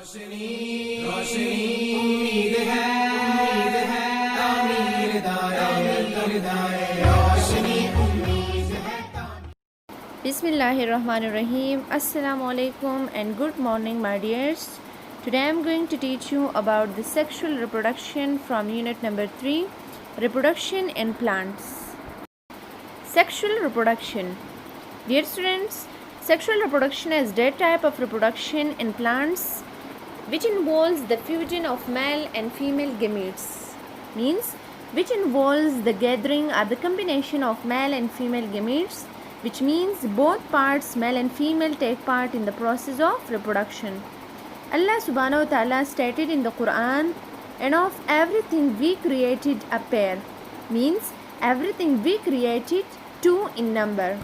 रोशनी रोशनी उम्मीद है तामीर दाए रोशनी उम्मीद है Bismillahirrahmanirrahim. Assalamu alaikum and good morning, my dears. Today I am going to teach you about the sexual reproduction from unit number 3, reproduction in plants. Sexual reproduction. Dear students, sexual reproduction is that type of reproduction in plants which involves the fusion of male and female gametes, means which involves the gathering or the combination of male and female gametes, which means both parts, male and female, take part in the process of reproduction. Allah subhanahu wa ta'ala stated in the Quran, and of everything we created a pair, means everything we created two in number.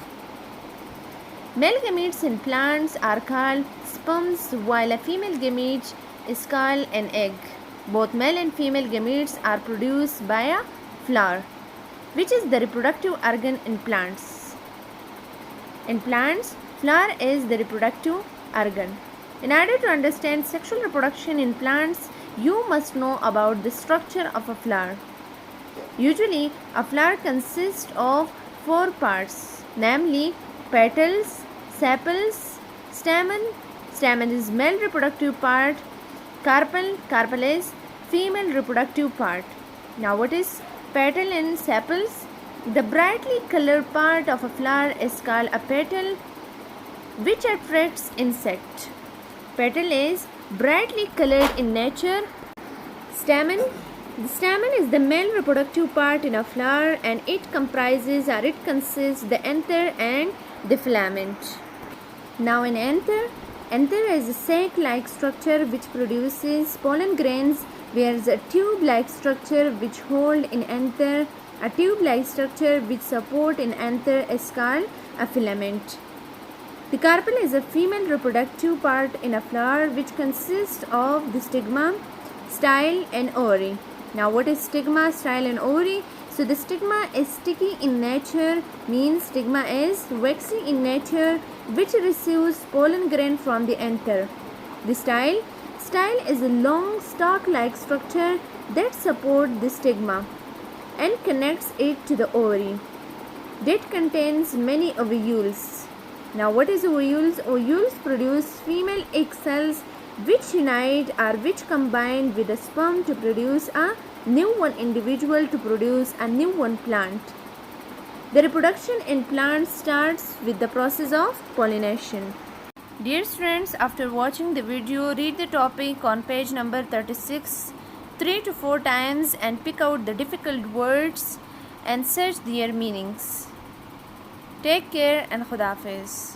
Male gametes in plants are called sperms, while a female gamete is called an egg. Both male and female gametes are produced by a flower, which is the reproductive organ in plants. In plants, flower is the reproductive organ. In order to understand sexual reproduction in plants, you must know about the structure of a flower. Usually, a flower consists of four parts, namely petals, sepals, stamen. Stamen is male reproductive part. Carpel is female reproductive part. Now, what is petal and sepals? The brightly colored part of a flower is called a petal, which attracts insect. Petal is brightly colored in nature. Stamen. The stamen is the male reproductive part in a flower, and it consists the anther and the filament. Now in anther is a sac-like structure which produces pollen grains, whereas a tube-like structure which hold in anther, a tube-like structure which support in anther is called a filament. The carpel is a female reproductive part in a flower which consists of the stigma, style and ovary. Now what is stigma, style and ovary? So the stigma is sticky in nature, means stigma is waxy in nature, which receives pollen grain from the anther. The style is a long stalk-like structure that supports the stigma and connects it to the ovary that contains many ovules. Now what is ovules? Ovules produce female egg cells which unite or which combine with the sperm to produce a new one individual, to produce a new one plant. The reproduction in plants starts with the process of pollination. Dear students, after watching the video, read the topic on page number 36 3 to 4 times and pick out the difficult words and search their meanings. Take care and Khuda Hafiz.